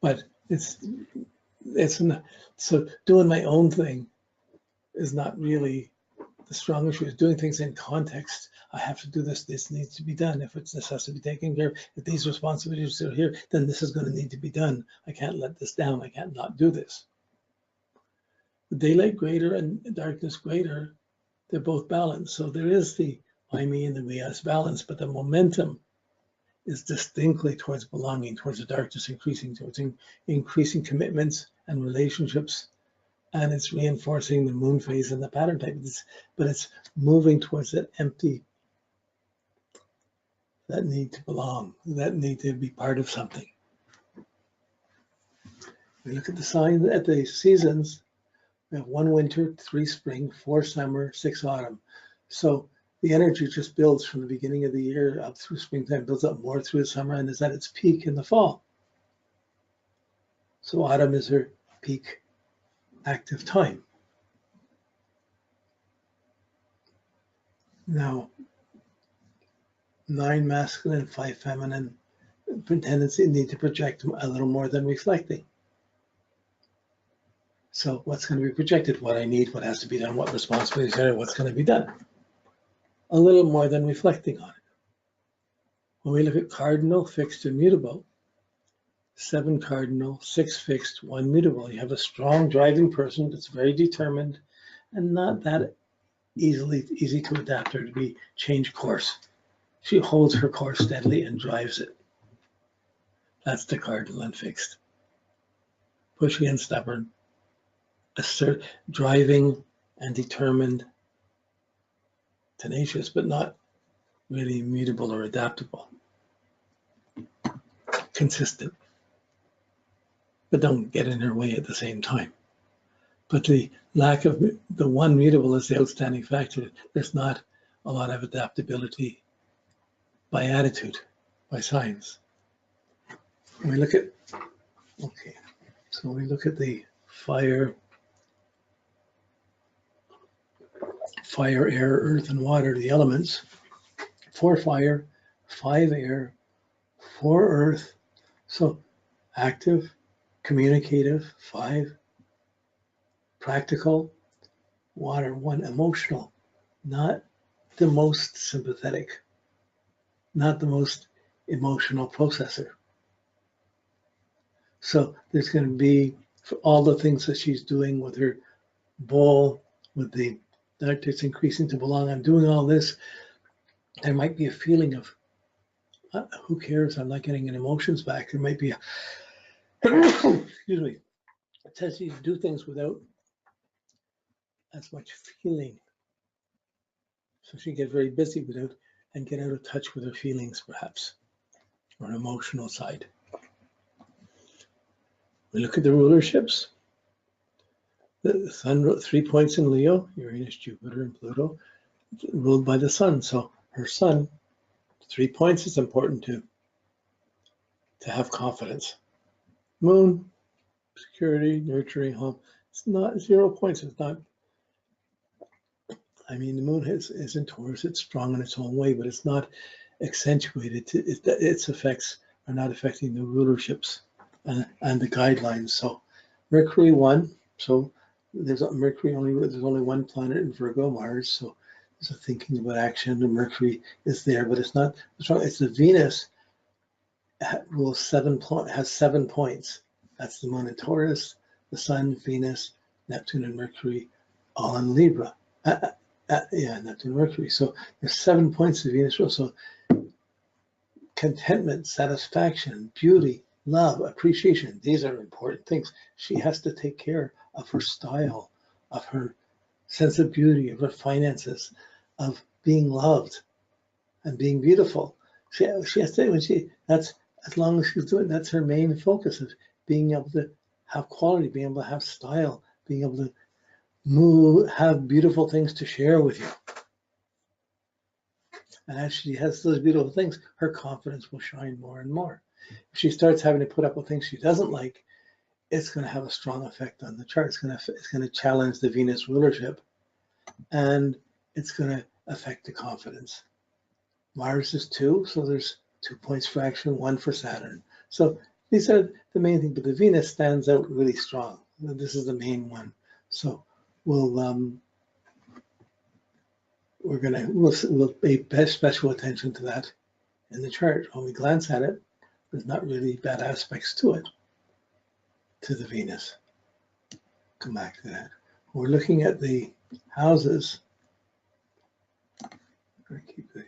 but it's not, so doing my own thing is not really the strong issue. Is doing things in context. I have to do this. This needs to be done. If this has to be taken care of, if these responsibilities are here, then this is going to need to be done. I can't let this down. I can't not do this. The daylight greater and darkness greater, they're both balanced. So there is the I, me, and the we, us balance, but the momentum is distinctly towards belonging, towards the darkness increasing, towards increasing commitments and relationships. And it's reinforcing the moon phase and the pattern type. But it's moving towards that empty, that need to belong, that need to be part of something. We look at the signs, at the seasons. We have 1 winter, 3 spring, 4 summer, 6 autumn. So the energy just builds from the beginning of the year up through springtime, builds up more through the summer, and is at its peak in the fall. So autumn is her peak active time. Now, 9 masculine, 5 feminine, tendency need to project a little more than reflecting. So what's going to be projected? What I need, what has to be done, what responsibilities are, what's going to be done. A little more than reflecting on it. When we look at cardinal, fixed, and mutable, 7 cardinal, 6 fixed, 1 mutable. You have a strong driving person that's very determined and not that easy to adapt or to change course. She holds her course steadily and drives it. That's the cardinal and fixed. Pushy and stubborn, driving and determined, tenacious, but not really mutable or adaptable. Consistent, but don't get in her way at the same time. But the lack of the one mutable is the outstanding factor. There's not a lot of adaptability by attitude, by signs. When we look at, okay, so we look at the fire, air, earth, and water, the elements. 4 fire, 5 air, 4 earth. So active, communicative, 5, practical, water, 1, emotional, not the most sympathetic, not the most emotional processor. So there's going to be, for all the things that she's doing with her bowl, with the darkness increasing to belong, I'm doing all this, there might be a feeling of, who cares, I'm not getting any emotions back. There might be a, excuse me, a tendency to do things without as much feeling. So she get very busy without, and get out of touch with her feelings perhaps, or an emotional side. We look at the rulerships. The sun wrote 3 points in Leo, Uranus, Jupiter, and Pluto, ruled by the sun. So her sun, 3 points is important to have confidence. Moon, security, nurturing, home. It's not 0 points. It's not. I mean, the moon is in Taurus. It's strong in its own way, but it's not accentuated. Its effects are not affecting the rulerships and the guidelines. So Mercury 1. So there's Mercury there's only 1 planet in Virgo, Mars. So there's a thinking about action. And Mercury is there, but it's not strong. It's the Venus rules 7 has 7 points. That's the moon in Taurus, the sun, Venus, Neptune, and Mercury, all in Libra. Neptune, and Mercury. So there's 7 points of Venus rule. So contentment, satisfaction, beauty, love, appreciation. These are important things. She has to take care of her style, of her sense of beauty, of her finances, of being loved and being beautiful. She has to, that's, as long as she's doing, that's her main focus, of being able to have quality, being able to have style, being able to move, have beautiful things to share with you. And as she has those beautiful things, her confidence will shine more and more. If she starts having to put up with things she doesn't like, it's going to have a strong effect on the chart. It's going to challenge the Venus rulership, and it's going to affect the confidence. Mars is 2, so there's 2 points for action, 1 for Saturn. So These are the main thing, but the Venus stands out really strong. This is the main one. So we'll pay special attention to that in the chart. When we glance at it, there's not really bad aspects to it, to the Venus. Come back to that. We're looking at the houses. I keep the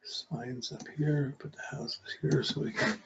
signs up here, put the houses here so we can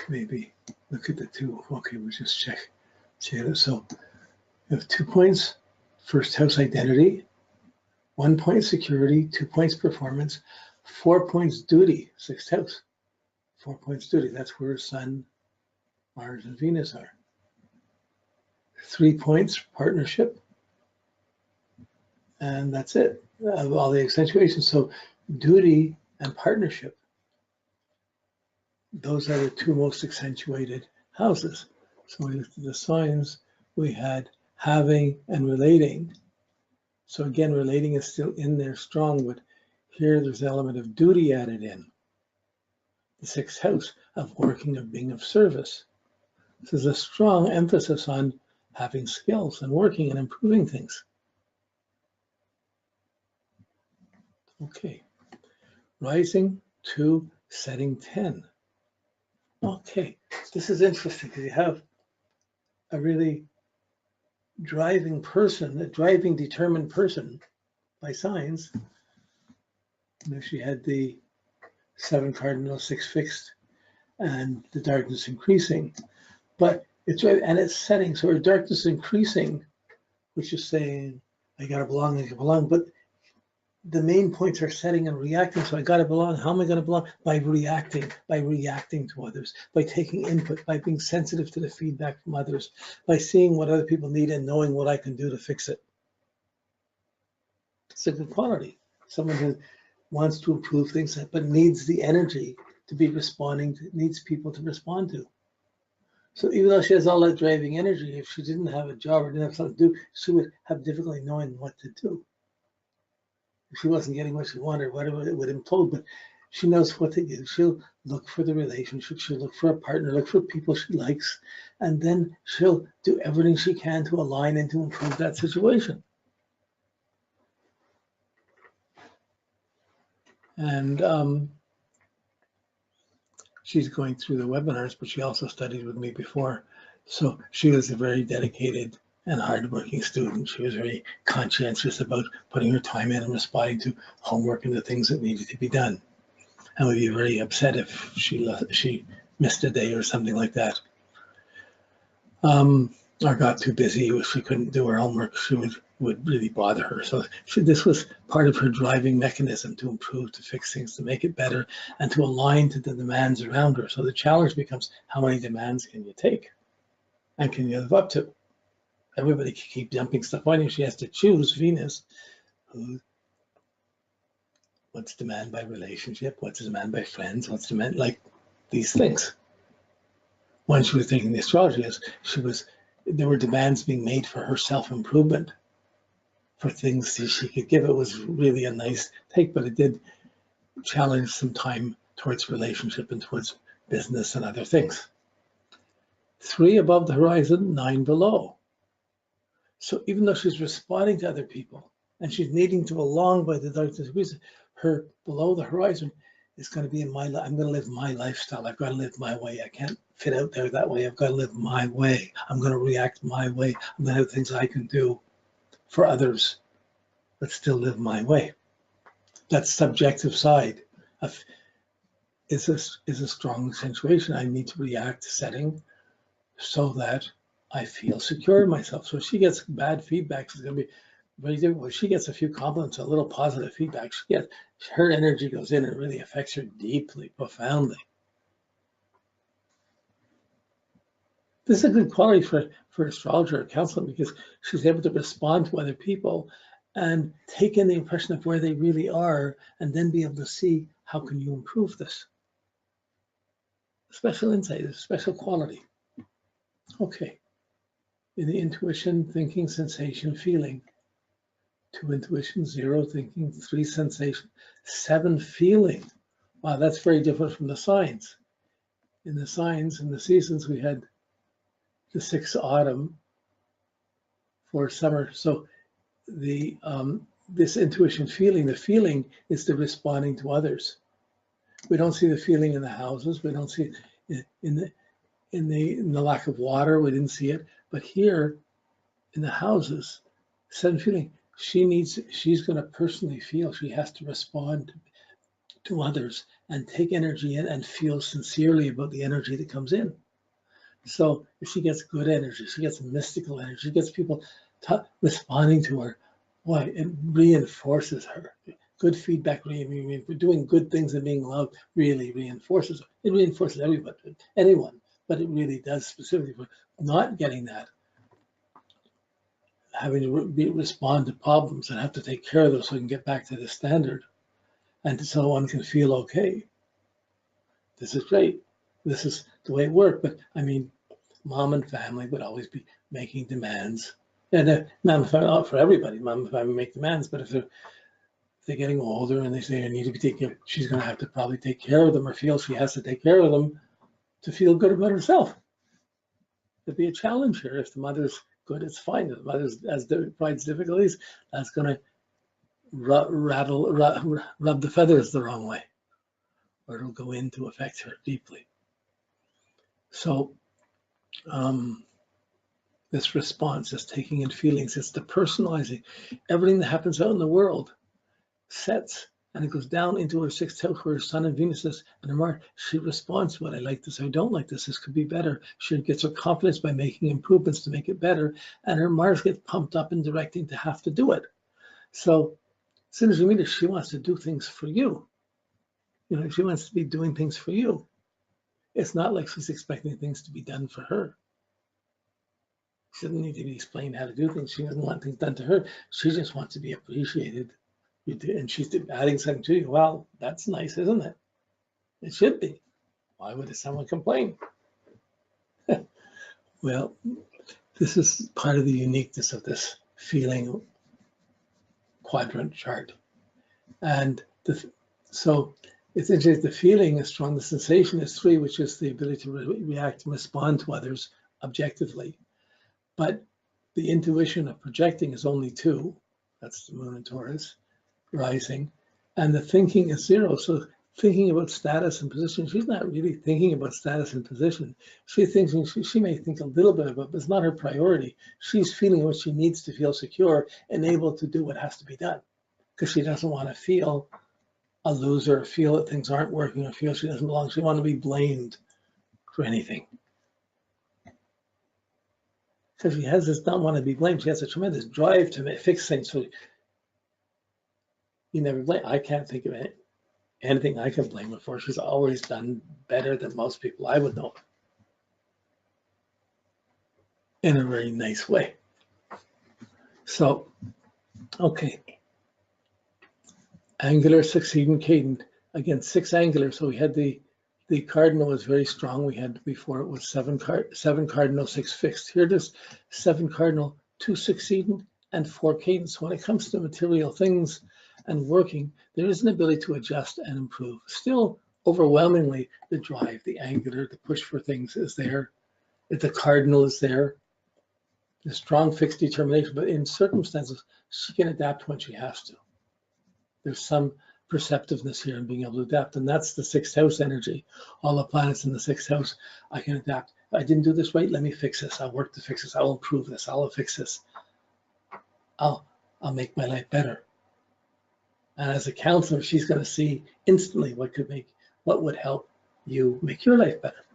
maybe look at the two. Okay, we'll just check it. So we have 2 points, first house identity, 1 point security, 2 points performance, 4 points duty, sixth house, 4 points duty. That's where Sun, Mars, and Venus are. 3 points partnership, and that's it of all the accentuations. So duty and partnership, those are the two most accentuated houses. So we looked at the signs. We had having and relating. So again, relating is still in there strong, but here there's an element of duty added in. The sixth house of working, of being of service. So there's a strong emphasis on having skills and working and improving things. Okay, rising to setting 10. Okay, this is interesting because you have a really driving person, a driving determined person by signs. You know, she had the 7 cardinal, 6 fixed, and the darkness increasing. But it's right, and it's setting. So her darkness increasing, which is saying, I gotta belong, I gotta belong. But the main points are setting and reacting. So I gotta belong. How am I gonna belong? By reacting to others, by taking input, by being sensitive to the feedback from others, by seeing what other people need and knowing what I can do to fix it. It's a good quality. Someone who wants to improve things, but needs the energy to be responding to, needs people to respond to. So even though she has all that driving energy, if she didn't have a job or didn't have something to do, she would have difficulty knowing what to do. If she wasn't getting what she wanted, whatever, it would implode, but she knows what to do. She'll look for the relationship, she'll look for a partner, look for people she likes, and then she'll do everything she can to align and to improve that situation. And she's going through the webinars, but she also studied with me before. So she was a very dedicated and hardworking student. She was very conscientious about putting her time in and responding to homework and the things that needed to be done. And would be very upset if she missed a day or something like that. Or got too busy if she couldn't do her homework, she would really bother her. So this was part of her driving mechanism to improve, to fix things, to make it better, and to align to the demands around her. So the challenge becomes, how many demands can you take and can you live up to? Everybody can keep dumping stuff on you. She has to choose Venus, what's demand by relationship, what's demand by friends, what's demand, like these things. When she was taking the astrology, there were demands being made for her self-improvement, for things she could give. It was really a nice take, but it did challenge some time towards relationship and towards business and other things. 3 above the horizon, 9 below. So even though she's responding to other people and she's needing to belong by the darkness reason, her below the horizon is going to be in my life. I'm going to live my lifestyle. I've got to live my way. I can't fit out there that way. I've got to live my way. I'm going to react my way. I'm going to have things I can do for others, but still live my way. That subjective side is a strong accentuation. I need to react to setting so that I feel secure in myself. So if she gets bad feedback, it's going to be very difficult. If she gets a few compliments, a little positive feedback, her energy goes in and it really affects her deeply, profoundly. This is a good quality for astrologer or counselor because she's able to respond to other people and take in the impression of where they really are and then be able to see how can you improve this. Special insight, a special quality. Okay. In the intuition, thinking, sensation, feeling. 2 intuition, 0 thinking, 3 sensation, 7 feeling. Wow, that's very different from the signs. in the signs and the seasons, we had the 6 autumn for summer. So the this intuition feeling, the feeling is the responding to others. We don't see the feeling in the houses. We don't see it in the lack of water. We didn't see it, but here in the houses, sudden feeling. She's going to personally feel. She has to respond to others and take energy in and feel sincerely about the energy that comes in. So if she gets good energy, she gets mystical energy, she gets people responding to her, boy, it reinforces her. Good feedback, we're doing good things and being loved really reinforces her. It reinforces everybody, anyone, but it really does specifically for not getting that, having to respond to problems and have to take care of those so we can get back to the standard and so one can feel okay. This is great. This is the way it worked. But I mean, mom and family would always be making demands. And mom and family, for everybody, mom and family make demands. But if they're getting older and they say they need to be taken care of, she's going to have to probably take care of them or feel she has to take care of them to feel good about herself. There'd be a challenge here. If the mother's good, it's fine. If the mother finds difficulties, that's going to rub the feathers the wrong way, or it'll go in to affect her deeply. So this response, this taking in feelings, it's the personalizing. Everything that happens out in the world sets and it goes down into her 6th house where her Sun and Venus is, and her Mars. She responds to it. I like this, I don't like this could be better. She gets her confidence by making improvements to make it better, and her Mars gets pumped up and directing to have to do it. So as soon as you meet her, she wants to do things for you. You know, she wants to be doing things for you. It's not like she's expecting things to be done for her. She doesn't need to be explained how to do things. She doesn't want things done to her. She just wants to be appreciated. And she's adding something to you. Well, that's nice, isn't it? It should be. Why would someone complain? Well, this is part of the uniqueness of this feeling quadrant chart. And so it's interesting, the feeling is strong. The sensation is 3, which is the ability to react and respond to others objectively. But the intuition of projecting is only 2. That's the moon in Taurus rising. And the thinking is 0. So thinking about status and position, she's not really thinking about status and position. She may think a little bit about it, but it's not her priority. She's feeling what she needs to feel secure and able to do what has to be done, because she doesn't want to feel a loser, feel that things aren't working, or feel she doesn't belong. She wants to be blamed for anything. Because she has this not want to be blamed. She has a tremendous drive to fix things. So you never blame. I can't think of anything I can blame her for. She's always done better than most people I would know, in a very nice way. So, okay. Angular succeeding cadent. Again, 6 angular. So we had the cardinal was very strong. We had before it was 7 cardinal, 6 fixed. Here it is 7 cardinal, 2 succeeding, and 4 cadence. When it comes to material things and working, there is an ability to adjust and improve. Still, overwhelmingly, the drive, the angular, the push for things is there. The cardinal is there. The strong fixed determination, but in circumstances, she can adapt when she has to. There's some perceptiveness here in being able to adapt, and that's the 6th house energy. All the planets in the 6th house, I can adapt. I didn't do this right, let me fix this. I'll work to fix this. I'll improve this. I'll fix this. I'll make my life better. And as a counselor, she's going to see instantly what would help you make your life better.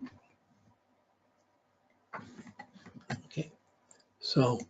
Okay, so